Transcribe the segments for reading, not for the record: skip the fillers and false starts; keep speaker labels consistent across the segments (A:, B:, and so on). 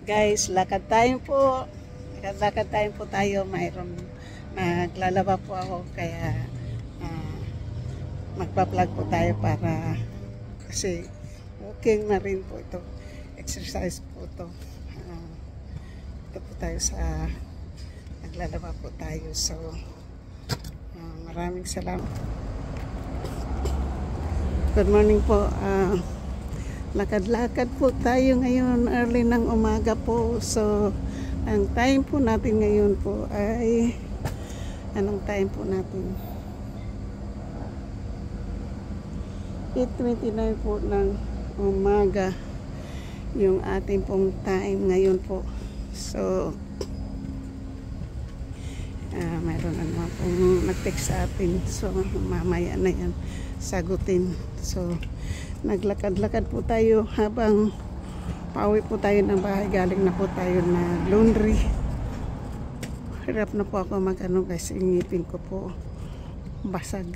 A: Guys, lakad tayo po. Lakad tayo po tayo. Mayroon naglalaba po ako kaya magpa-vlog po tayo para kasi walking na rin po ito. Exercise po ito. Ito po tayo sa naglalaba po tayo. So, maraming salamat. Good morning po. Lakad-lakad po tayo ngayon early ng umaga po. So, ang time po natin ngayon po ay anong time po natin? 8:29 po ng umaga yung ating pong time ngayon po. So, mayroon na naman pong nag-text sa atin. So, mamaya na yan sagutin. So, naglakad-lakad po tayo habang pauwi po tayo ng bahay. Galing na po tayo na laundry. Hirap na po ako mag-ano kasi ngipin ko po basag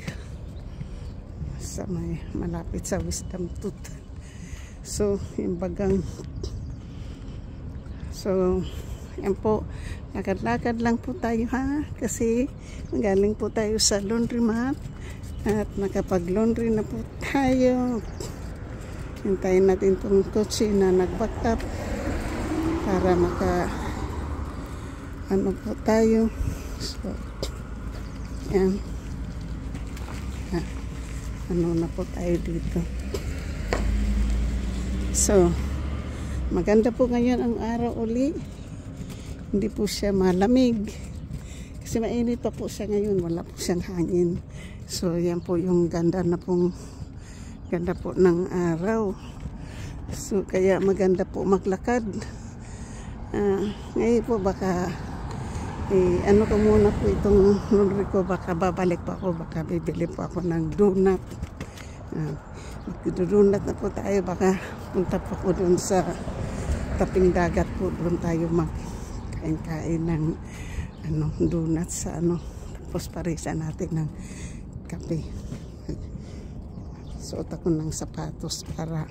A: sa may malapit sa wisdom tooth. So, yung bagang so, yan po, lakad-lakad lang po tayo ha, kasi galing po tayo sa laundry mat at nakapag-laundry na po tayo. Hintayin natin itong kotse na nag-back up para maka ano po tayo. So, yan. Ano na po tayo dito. So, maganda po ngayon ang araw uli. Hindi po siya malamig. Kasi mainit pa po siya ngayon. Wala po siyang hangin. So, yan po yung ganda po ng araw. So, kaya maganda po maglakad. Ngayon po baka ano ko muna po itong laundry ko. Baka babalik po ako. Baka bibili po ako ng donut. Magdudunat na po tayo. Baka punta po ako doon sa taping dagat po. Doon tayo magkain-kain ng donut sa tapos parisan natin ng kape. Suot ako ng sapatos para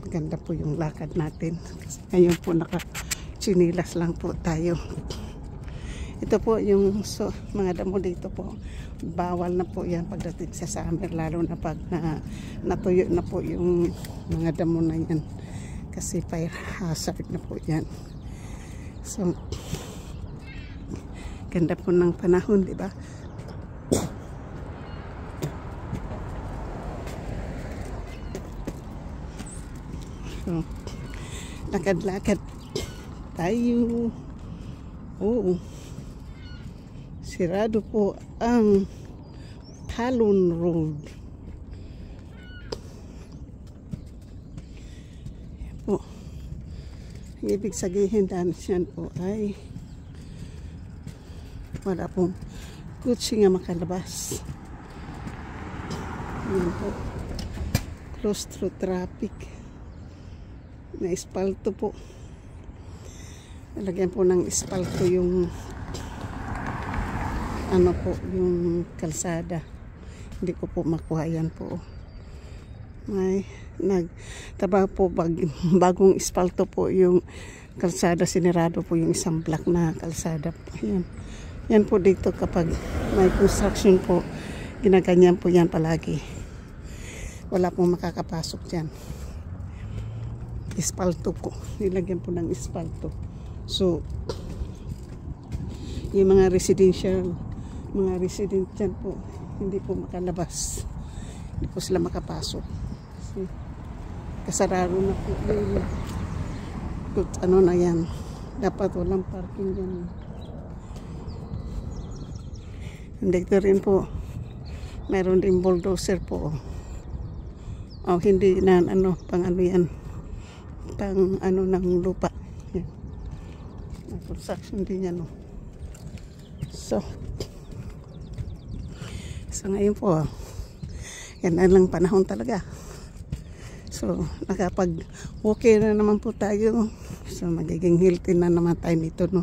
A: maganda po yung lakad natin. Kasi ngayon po naka-chinilas lang po tayo. Ito po yung mga damo dito po. Bawal na po yan pagdating sa summer, lalo na pag natuyo na po yung mga damo na yan. Kasi fire hazard na po yan. So, ganda po ng panahon, di ba? So, lakad-lakad tayo. Oo. Sirado po ang Talon Road. Yan po. Ibig sabihin dahil siyan po ay wala pong kutsi nga makalabas. Yan po. Close through traffic. Na espalto po. Lagyan po ng espalto yung yung kalsada. Hindi ko po makuha yan po. May nagtrabaho po bagong espalto po yung kalsada. Sinirado po yung isang block na kalsada po. Yan po dito kapag may construction po, ginaganyan po yan palagi. Wala pong makakapasok dyan. Espalto po. Nilagyan po ng espalto. So, yung mga resident dyan po, hindi po makalabas. Hindi po sila makapasok. Kasi, kasarado na po yung na yan. Dapat walang parking dyan. Dito rin po, meron din bulldozer po. Hindi na pang yan. Pang ng lupa. Yan. Construction din yan. So ngayon po, yan na lang panahon talaga. So, nakapag-okay na naman po tayo. So, magiging healthy na naman tayo nito, no?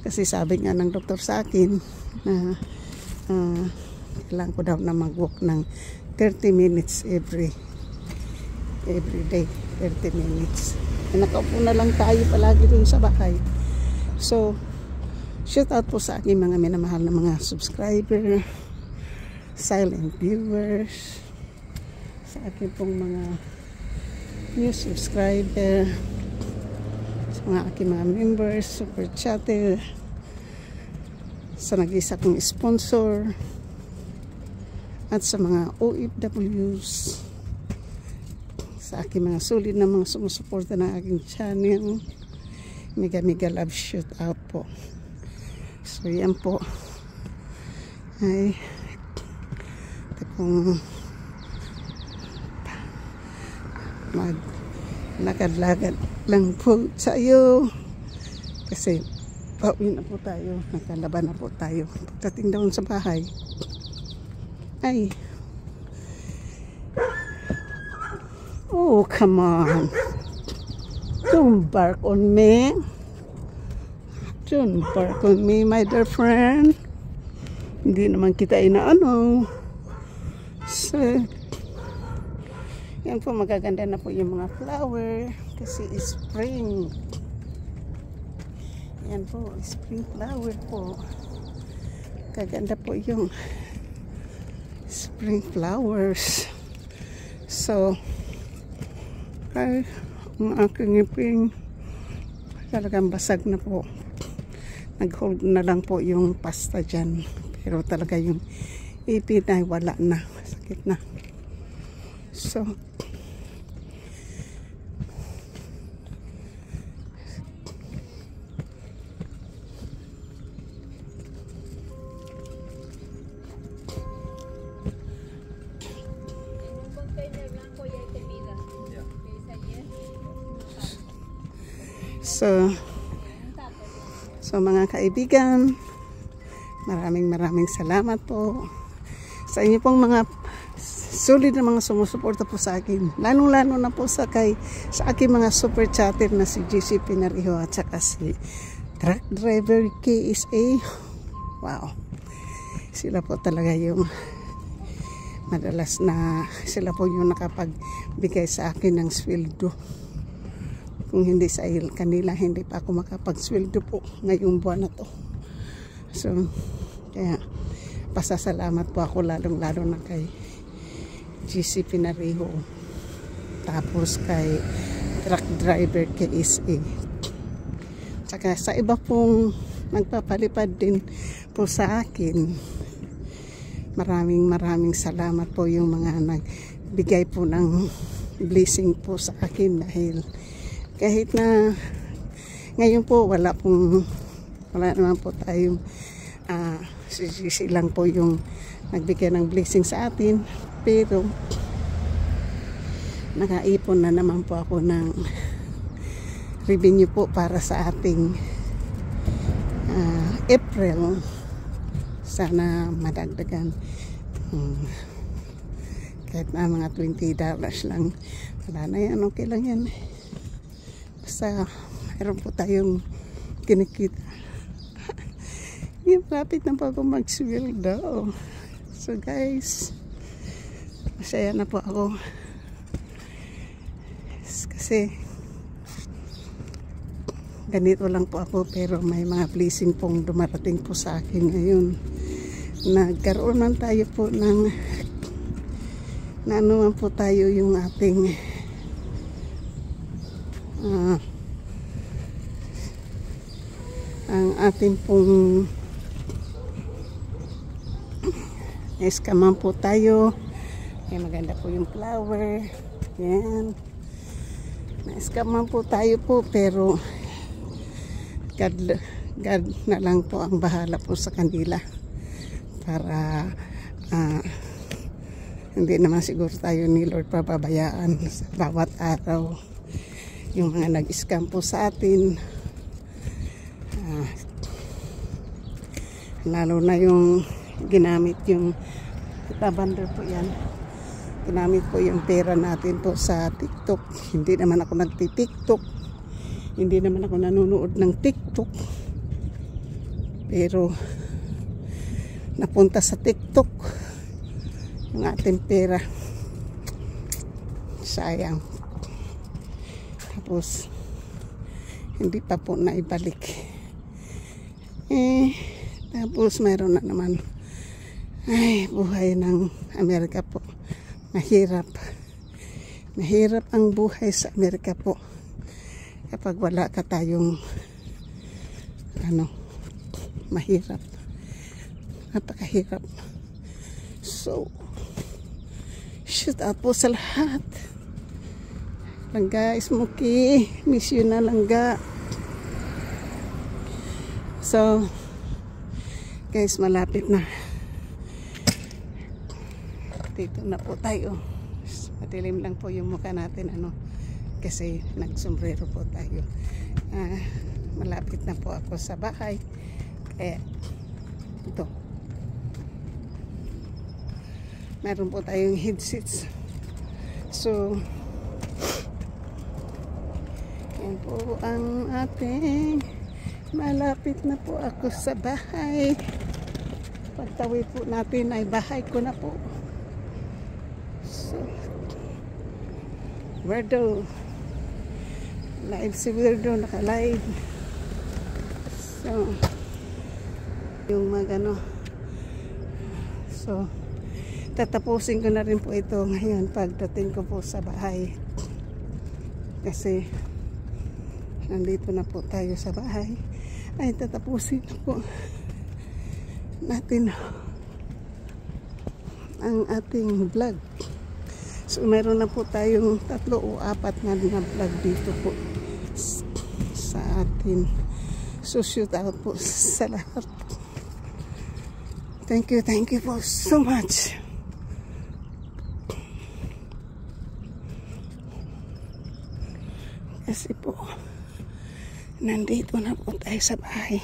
A: Kasi sabi nga ng doktor sa akin na kailangan ko daw na mag-walk ng 30 minutes every day. 30 minutes. nakaupo na lang tayo palagi dun sa bahay. So, shout out po sa aking mga minamahal na mga subscriber, silent viewers, sa aking pong mga new subscriber, sa mga aking mga members, super chatter, sa nag-isa kong sponsor, at sa mga OFWs, sa aking mga solid na mga sumusuporta ng aking channel. Mega love shout out po. So yan po ay ito pong maglakad-lakad lang po tayo kasi pauwi na po tayo, nagkalaban na po tayo. Pagdating doon sa bahay ay oh come on, don't bark on me, don't bark on me my dear friend. Hindi naman kita inaano. So yan po, magaganda na po yung mga flower kasi spring. Yan po, spring flower po. Kaganda po yung spring flowers. So ay ang aking ngipin talagang basag na po. Nag-hold na lang po yung pasta dyan, pero talaga yung ipin ay wala na, sakit na. So So mga kaibigan, maraming salamat po sa inyo pong mga solid na mga sumusuporta po sa akin. Lalo na po sa aking mga super chatter na si GC Pinariho at saka si Truck Driver KSA. Wow. Sila po talaga yung madalas na sila po yung nakapagbigay sa akin ng sweldo. Kung hindi sa kanila, hindi pa ako makapagsweldo po ngayong buwan na to. So, kaya pasasalamat po ako lalong-lalo na kay GC Pinariho. Tapos kay Truck Driver KSA. Saka sa iba pong nagpapalipad din po sa akin. Maraming salamat po yung mga nagbigay po ng blessing po sa akin dahil kahit na ngayon po wala naman po tayong si lang po yung nagbigay ng blessing sa atin, pero nakaipon na naman po ako ng revenue po para sa ating April. Sana madagdagan kahit na mga $20 lang, wala na yan, okay lang yan. Basta mayroon po tayong kinikita. Yung lapit na po ako mag-sweldo. So guys, masaya na po ako kasi ganito lang po ako, pero may mga blessing pong dumarating po sa akin ngayon. Nagkaroon man tayo po ng nanuman po tayo yung ating ang ating pong eskaman po tayo. Ay, maganda po yung flower. Yan. Na-eskaman po tayo po, pero God na lang po ang bahala po sa kanila para hindi naman siguro tayo ni Lord pababayaan sa bawat araw yung mga nag-scam po sa atin. Lalo na yung ginamit yung tabandor po yan, ginamit po yung pera natin po sa TikTok. Hindi naman ako nagti-TikTok, hindi naman ako nanonood ng TikTok, pero napunta sa TikTok yung ating pera. Sayang. Tapos hindi pa po naibalik. Tapos mayroon na naman, ay, buhay ng Amerika po, mahirap ang buhay sa Amerika po kapag wala ka tayong mahirap, napakahirap. So shoot out po sa lahat. Langga, Smokey, miss you na Langga. So guys, malapit na, dito na po tayo. Madilim lang po yung mukha natin kasi nagsombrero po tayo. Malapit na po ako sa bahay, kaya ito, meron po tayong headsets. So yan po ang ating, malapit na po ako sa bahay. Pagtawid po natin ay bahay ko na po. So Weirdo live, si Weirdo naka-live. So yung so tatapusin ko na rin po ito ngayon pagdating ko po sa bahay, kasi nandito na po tayo sa bahay. Ay, tatapusin na po natin ang ating vlog. So meron na po tayong 3 o 4 na vlog dito po sa atin. So shoot out po sa lahat. Thank you po so much. Kasi po nandito na po tayo sa bahay.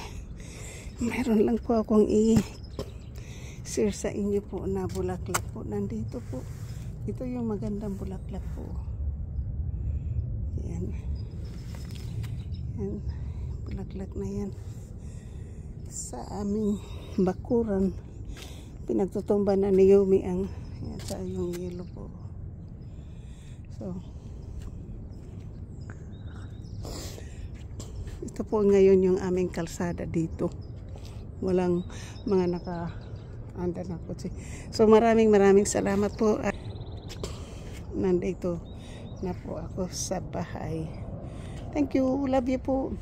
A: Meron lang po akong i-share sa inyo po na bulaklak po. Nandito po. Ito yung magandang bulaklak po. Yan. Yan. Bulaklak na yan. Sa aming bakuran. Pinagtutumba na ni Yumi ang yan, sa yung yellow po. So ito po ngayon yung aming kalsada dito. Walang mga naka-under na kotse. So maraming salamat po. Nandito na po ako sa bahay. Thank you. Love you po.